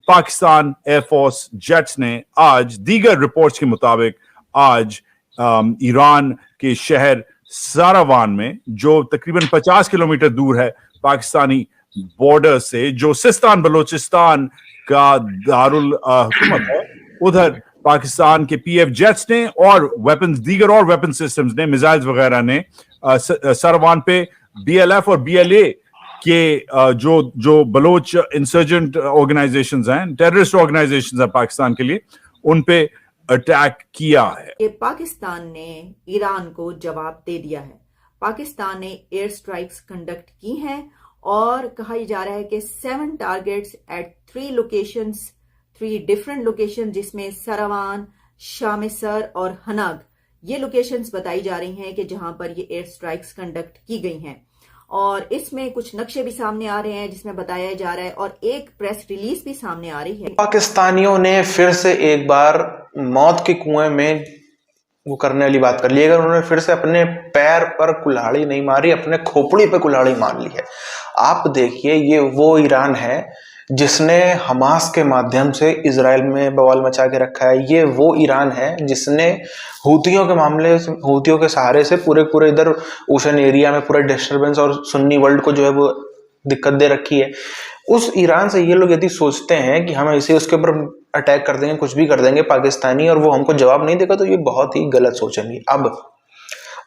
Pakistan air force jets ने आज दीगर रिपोर्ट्स के मुताबिक आज ईरान के शहर सारावान में, जो तकरीबन 50 किलोमीटर दूर है पाकिस्तानी बॉर्डर से, जो सिस्तान बलोचिस्तान का दारुल हुकूमत है, उधर पाकिस्तान के पीएफ जेट्स ने और वेपन्स, दीगर और वेपन सिस्टम्स ने, मिसाइल्स वगैरह ने सारावान पे बीएलएफ और बीएलए के जो बलोच इंसर्जेंट ऑर्गेनाइजेशंस हैं, टेररिस्ट ऑर्गेनाइजेशंस हैं पाकिस्तान के लिए, उन पे अटैक किया है। कि पाकिस्तान ने ईरान को जवाब दे दिया है। पाकिस्तान ने एयर स्ट्राइक्स कंडक्ट की हैं और कहा जा रहा है कि 7 targets at 3 locations, 3 different location, जिसमें सरावान, शामिसर और हनाग, ये लोकेशंस बताई जा रही हैं कि जहां पर ये एयर स्ट्राइक्स कंडक्ट की गई हैं। और इसमें कुछ नक्शे भी सामने आ रहे हैं जिसमें बताया जा रहा है, और एक प्रेस रिलीज भी सामने आ रही है। पाकिस्तानियों ने फिर से एक बार मौत के कुएं में वो करने वाली बात कर ली है। अगर उन्होंने फिर से अपने पैर पर कुल्हाड़ी नहीं मारी, अपने खोपड़ी पे कुल्हाड़ी मार ली है। आप देखिए, ये वो ईरान है जिसने हमास के माध्यम से इजराइल में बवाल मचा के रखा है। ये वो ईरान है जिसने हूतियों के मामले, हूतियों के सहारे से पूरे इधर ओशन एरिया में पूरा डिस्टर्बेंस और सुन्नी वर्ल्ड को जो है वो दिक्कत दे रखी है। उस ईरान से ये लोग यदि सोचते हैं कि हम ऐसे उसके ऊपर अटैक कर देंगे, कुछ भी कर देंगे पाकिस्तानी, और वो हमको जवाब नहीं देगा, तो ये बहुत ही गलत सोचेंगे।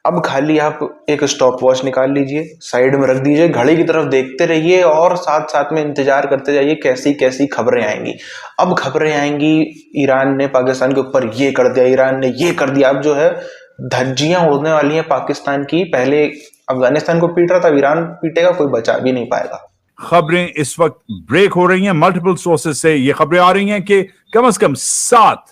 अब खाली आप एक स्टॉप वॉच निकाल लीजिए, साइड में रख दीजिए, घड़ी की तरफ देखते रहिए और साथ साथ में इंतजार करते जाइए कैसी कैसी खबरें आएंगी। अब खबरें आएंगी, ईरान ने पाकिस्तान के ऊपर ये कर दिया, ईरान ने ये कर दिया। अब जो है धज्जियां उड़ने वाली हैं पाकिस्तान की। पहले अफगानिस्तान को पीट रहा था, ईरान पीटेगा, कोई बचा भी नहीं पाएगा। खबरें इस वक्त ब्रेक हो रही हैं, मल्टीपल सोर्सेज से ये खबरें आ रही हैं कि कम से कम 7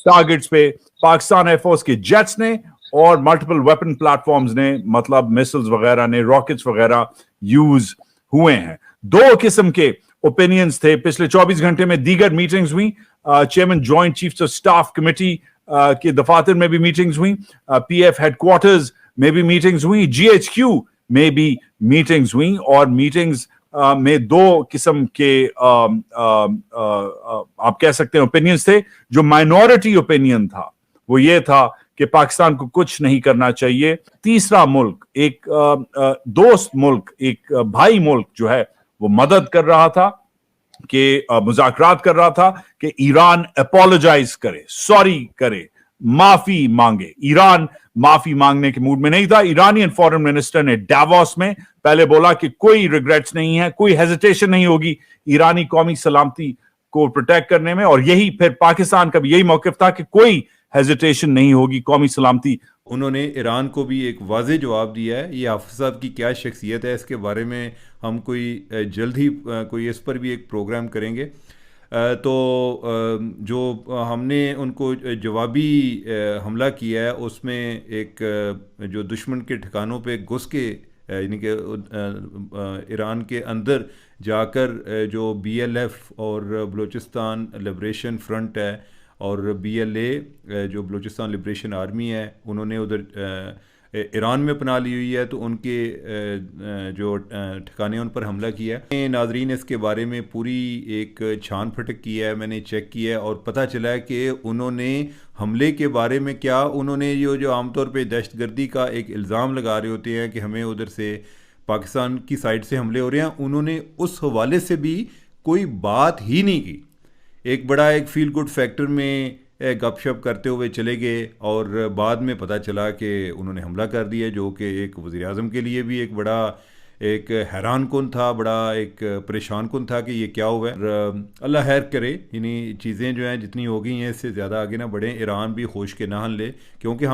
टारगेट्स पे पाकिस्तान एयरफोर्स के जेट्स ने और मल्टीपल वेपन प्लेटफॉर्म्स ने, मतलब मिसाइल्स वगैरह ने, रॉकेट्स वगैरह यूज हुए हैं। 2 किस्म के ओपिनियंस थे। पिछले 24 घंटे में दीगर मीटिंग्स हुई, chairman joint chiefs of staff committee के दफातर में भी मीटिंग्स हुई, पीएफ हेडक्वार्टर्स में भी मीटिंग्स हुई, जीएचक्यू में भी मीटिंग्स हुई। और मीटिंग्स में 2 किस्म के आप कह सकते हैं ओपिनियंस थे। जो माइनॉरिटी ओपिनियन था वो ये था कि पाकिस्तान को कुछ नहीं करना चाहिए। तीसरा मुल्क, एक दोस्त मुल्क, एक भाई मुल्क जो है वो मदद कर रहा था, कि मुज़ाकरात कर रहा था कि ईरान अपोलोजाइज करे, सॉरी करे, माफी मांगे। ईरान माफी मांगने के मूड में नहीं था। ईरानियन फॉरेन मिनिस्टर ने डावोस में पहले बोला कि कोई रिग्रेट्स नहीं है, कोई हेजिटेशन नहीं होगी ईरानी कौमी सलामती को प्रोटेक्ट करने में। और यही फिर पाकिस्तान का भी यही मौकिफ था कि कोई हेजिटेशन नहीं होगी कौमी सलामती। उन्होंने ईरान को भी एक वाज़ेह जवाब दिया है। ये हाफिज़ साहब की क्या शख्सियत है, इसके बारे में हम कोई जल्द ही कोई इस पर भी एक प्रोग्राम करेंगे। तो जो हमने उनको जवाबी हमला किया है, उसमें एक जो दुश्मन के ठिकानों पे घुस के, यानी कि ईरान के अंदर जाकर जो बीएलएफ और बलूचिस्तान लिबरेशन फ्रंट है और बीएलए जो बलूचिस्तान लिबरेशन आर्मी है, उन्होंने उधर ईरान में अपना ली हुई है, तो उनके जो ठिकाने उन पर हमला किया है। नाजरीन, इसके बारे में पूरी एक छान फटक की है, मैंने चेक किया है और पता चला है कि उन्होंने हमले के बारे में क्या, उन्होंने जो आमतौर पे दहशतगर्दी का एक इल्ज़ाम लगा रहे होते हैं कि हमें उधर से पाकिस्तान की साइड से हमले हो रहे हैं, उन्होंने उस हवाले से भी कोई बात ही नहीं की। एक बड़ा एक फील गुड फैक्टर में गपशप करते हुए चले गए और बाद में पता चला कि उन्होंने हमला कर दिया, जो कि एक वज़ीर आज़म के लिए भी एक बड़ा एक हैरान कुन था, बड़ा एक परेशान कुन था कि ये क्या हुआ है। अल्लाह खैर करे, यानी चीज़ें जो हैं जितनी हो गई हैं इससे ज़्यादा आगे ना बढ़ें, ईरान भी होश के ना ले, क्योंकि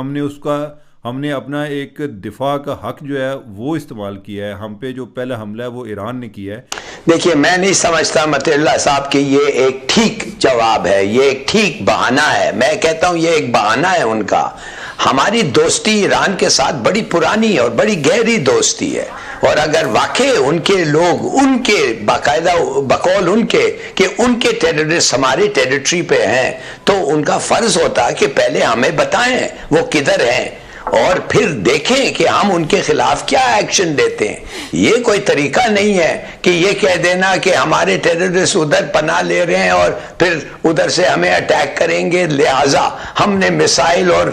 हमने अपना एक दिफा का हक जो है वो इस्तेमाल किया है। हम पे जो पहला हमला है वो ईरान ने किया है। देखिए, मैं नहीं समझता मतल्ला साहब कि ये एक ठीक जवाब है, ये एक ठीक बहाना है। मैं कहता हूं ये एक बहाना है उनका। हमारी दोस्ती ईरान के साथ बड़ी पुरानी और बड़ी गहरी दोस्ती है, और अगर वाकई उनके लोग, उनके बाकायदा बकौल उनके कि उनके टेररिस्ट हमारी टेरिटरी पे हैं, तो उनका फर्ज होता है कि पहले हमें बताएं वो किधर हैं, और फिर देखें कि हम उनके खिलाफ क्या एक्शन लेते हैं। ये कोई तरीका नहीं है कि ये कह देना कि हमारे टेररिस्ट उधर पनाह ले रहे हैं और फिर उधर से हमें अटैक करेंगे, लिहाजा हमने मिसाइल और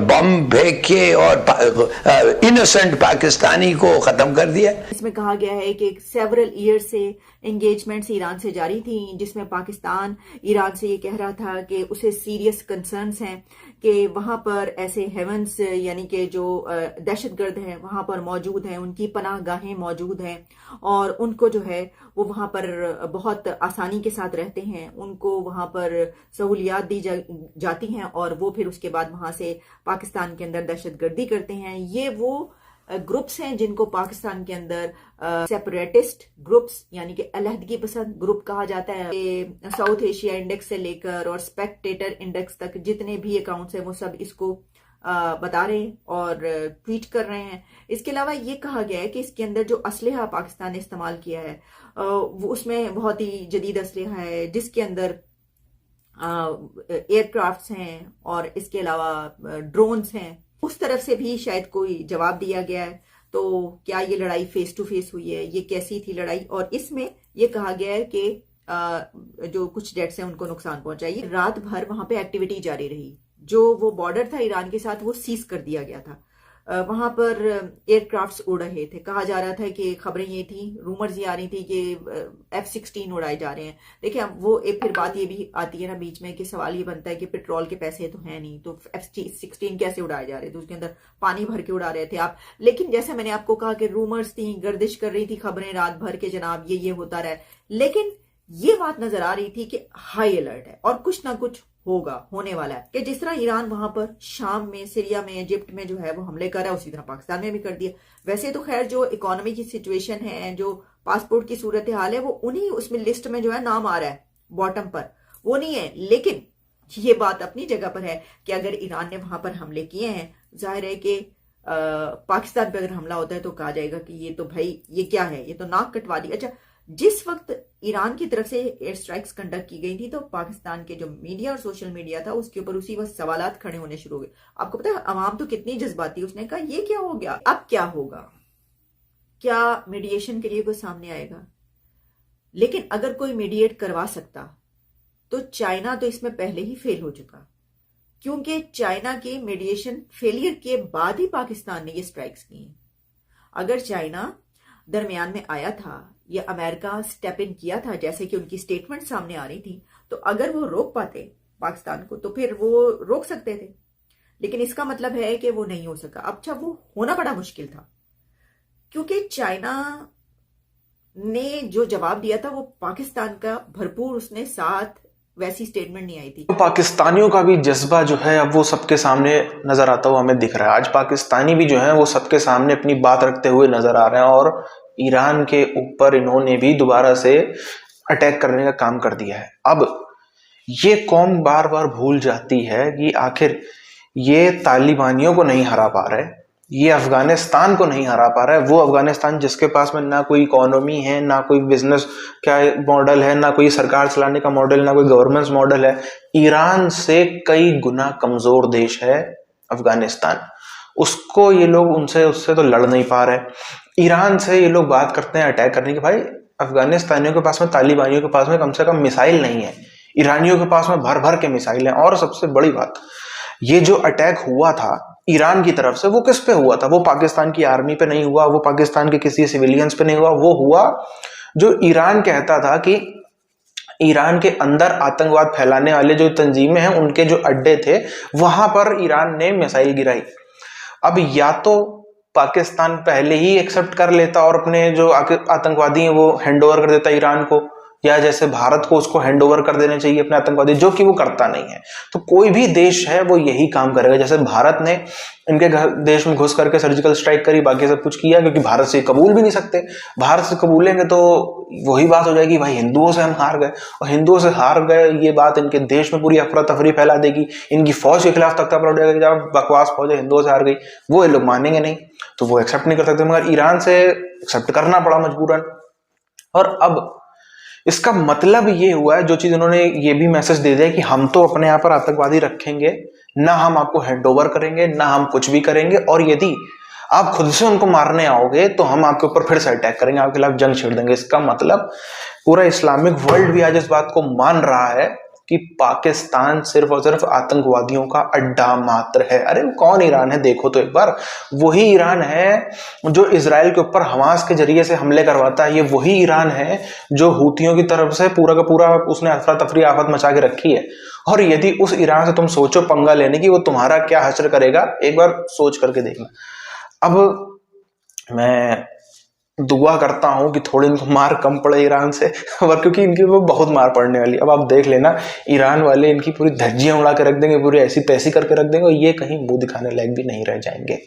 बम फेंक के और इनोसेंट पाकिस्तानी को खत्म कर दिया। इसमें कहा गया है कि सेवरल ईयर से एंगेजमेंट्स ईरान से जारी थी, जिसमें पाकिस्तान ईरान से ये कह रहा था कि उसे सीरियस कंसर्न्स हैं कि वहां पर ऐसे हेवंस यानी कि जो दहशतगर्द हैं वहां पर मौजूद हैं, उनकी पनाहगाहें मौजूद हैं और उनको जो है वो वहां पर बहुत आसानी के साथ रहते हैं, उनको वहां पर सहूलियात दी जाती हैं और वो फिर उसके बाद वहां से पाकिस्तान के अंदर दहशतगर्दी करते हैं। ये वो ग्रुप्स हैं जिनको पाकिस्तान के अंदर सेपरेटिस्ट ग्रुप्स यानी कि अलहदगी पसंद ग्रुप कहा जाता है। साउथ एशिया इंडेक्स से लेकर और स्पेक्टेटर इंडेक्स तक जितने भी अकाउंट्स हैं वो सब इसको बता रहे हैं और ट्वीट कर रहे हैं। इसके अलावा ये कहा गया है कि इसके अंदर जो असलहा पाकिस्तान ने इस्तेमाल किया है वो उसमें बहुत ही जदीद असलहा है, जिसके अंदर एयरक्राफ्ट्स हैं और इसके अलावा ड्रोन्स हैं। उस तरफ से भी शायद कोई जवाब दिया गया है। तो क्या ये लड़ाई फेस टू फेस हुई है, ये कैसी थी लड़ाई, और इसमें ये कहा गया है कि जो कुछ जेट्स हैं उनको नुकसान पहुंचा। ये रात भर वहां पे एक्टिविटी जारी रही। जो वो बॉर्डर था ईरान के साथ वो सीज कर दिया गया था। वहां पर एयरक्राफ्ट्स उड़ रहे थे। कहा जा रहा था कि खबरें ये थी, रूमर्स ये आ रही थी कि F-16 उड़ाए जा रहे हैं। देखिए वो एक फिर बात ये भी आती है ना बीच में कि सवाल ये बनता है कि पेट्रोल के पैसे तो है नहीं, तो F-16 कैसे उड़ाए जा रहे थे, उसके अंदर पानी भर के उड़ा रहे थे आप। लेकिन जैसे मैंने आपको कहा कि रूमर्स थी, गर्दिश कर रही थी खबरें रात भर के जनाब ये होता रहा, लेकिन ये बात नजर आ रही थी कि हाई अलर्ट है और कुछ ना कुछ होने वाला है। कि जिस तरह ईरान वहां पर शाम में, सीरिया में, इजिप्ट में जो है वो हमले कर रहा है, उसी तरह पाकिस्तान में भी कर दिया। वैसे तो खैर जो इकोनॉमी की सिचुएशन है, जो पासपोर्ट की सूरत हाल है, वो उन्हीं उसमें लिस्ट में जो है नाम आ रहा है बॉटम पर, वो नहीं है। लेकिन ये बात अपनी जगह पर है कि अगर ईरान ने वहां पर हमले किए हैं, जाहिर है कि पाकिस्तान पर अगर हमला होता है तो कहा जाएगा कि ये तो भाई ये क्या है, ये तो नाक कटवा दी। अच्छा, जिस वक्त ईरान की तरफ से एयर स्ट्राइक्स कंडक्ट की गई थी तो पाकिस्तान के जो मीडिया और सोशल मीडिया था उसके ऊपर उसी वक्त सवालात खड़े होने शुरू हो गए। आपको पता है अवाम तो कितनी जज्बाती, उसने कहा ये क्या हो गया, अब क्या होगा, क्या मीडिएशन के लिए कोई सामने आएगा। लेकिन अगर कोई मीडिएट करवा सकता तो चाइना तो इसमें पहले ही फेल हो चुका, क्योंकि चाइना के मीडिएशन फेलियर के बाद ही पाकिस्तान ने ये स्ट्राइक्स की। अगर चाइना दरमियान में आया था या अमेरिका स्टेप इन किया था, जैसे कि उनकी स्टेटमेंट सामने आ रही थी, तो अगर वो रोक पाते पाकिस्तान को तो फिर वो रोक सकते थे। लेकिन इसका मतलब है कि वो नहीं हो सका। अच्छा, वो होना बड़ा मुश्किल था क्योंकि चाइना ने जो जवाब दिया था वो पाकिस्तान का भरपूर उसने साथ, वैसी स्टेटमेंट नहीं आई थी। तो पाकिस्तानियों का भी जज्बा जो है अब वो सबके सामने नजर आता हुआ हमें दिख रहा है। आज पाकिस्तानी भी जो है वो सबके सामने अपनी बात रखते हुए नजर आ रहे हैं और ईरान के ऊपर इन्होंने भी दोबारा से अटैक करने का काम कर दिया है। अब ये कौम बार बार भूल जाती है कि आखिर ये तालिबानियों को नहीं हरा पा रहे, ये अफगानिस्तान को नहीं हरा पा रहा है। वो अफगानिस्तान जिसके पास में ना कोई इकोनॉमी है, ना कोई बिजनेस क्या मॉडल है, ना कोई सरकार चलाने का मॉडल, ना कोई गवर्नेंस मॉडल है। ईरान से कई गुना कमजोर देश है अफगानिस्तान। उसको ये लोग उससे तो लड़ नहीं पा रहे। ईरान से ये लोग बात करते हैं अटैक करने की। भाई अफगानिस्तानियों के पास में, तालिबानियों के पास में कम से कम मिसाइल नहीं है, ईरानियों के पास में भर भर के मिसाइल है। और सबसे बड़ी बात, ये जो अटैक हुआ था ईरान की तरफ से, वो किस पे हुआ था? वो पाकिस्तान की आर्मी पे नहीं हुआ, वो पाकिस्तान के किसी सिविलियंस पे नहीं हुआ। वो हुआ जो ईरान कहता था कि ईरान के अंदर आतंकवाद फैलाने वाले जो तंजीमें हैं उनके जो अड्डे थे वहां पर ईरान ने मिसाइल गिराई। अब या तो पाकिस्तान पहले ही एक्सेप्ट कर लेता और अपने जो आतंकवादी हैं वो हैंड ओवर कर देता ईरान को, या जैसे भारत को उसको हैंड ओवर कर देने चाहिए अपने आतंकवादी, जो कि वो करता नहीं है। तो कोई भी देश है वो यही काम करेगा। जैसे भारत ने इनके देश में घुस करके सर्जिकल स्ट्राइक करी, बाकी सब कुछ किया, क्योंकि भारत से कबूल भी नहीं सकते। भारत से कबूलेंगे तो वही बात हो जाएगी, भाई हिंदुओं से हम हार गए, और हिंदुओं से हार गए ये बात इनके देश में पूरी अफरा तफरी फैला देगी, इनकी फौज के खिलाफ तख्ता पलट जाएगा कि जब बकवास फौज हिंदुओं से हार गई। वो ये लोग मानेंगे नहीं, तो वो एक्सेप्ट नहीं कर सकते, मगर ईरान से एक्सेप्ट करना पड़ा मजबूरन। और अब इसका मतलब ये हुआ है, जो चीज उन्होंने ये भी मैसेज दे दिया कि हम तो अपने यहाँ पर आतंकवादी रखेंगे, ना हम आपको हैंड ओवर करेंगे, ना हम कुछ भी करेंगे, और यदि आप खुद से उनको मारने आओगे तो हम आपके ऊपर फिर से अटैक करेंगे, आपके खिलाफ जंग छेड़ देंगे। इसका मतलब पूरा इस्लामिक वर्ल्ड भी आज इस बात को मान रहा है कि पाकिस्तान सिर्फ और सिर्फ आतंकवादियों का अड्डा मात्र है। अरे कौन ईरान है, देखो तो एक बार, वही ईरान है जो इजराइल के ऊपर हमास के जरिए से हमले करवाता है, ये वही ईरान है जो हूतियों की तरफ से पूरा का पूरा उसने अफरा तफरी आफत मचा के रखी है। और यदि उस ईरान से तुम सोचो पंगा लेने की, वो तुम्हारा क्या हश्र करेगा, एक बार सोच करके देखना। अब मैं दुआ करता हूं कि थोड़ी इनको मार कम पड़े ईरान से, और क्योंकि इनकी वो बहुत मार पड़ने वाली। अब आप देख लेना, ईरान वाले इनकी पूरी धज्जियां उड़ा के रख देंगे, पूरी ऐसी तैसी करके रख देंगे, और ये कहीं मुंह दिखाने लायक भी नहीं रह जाएंगे।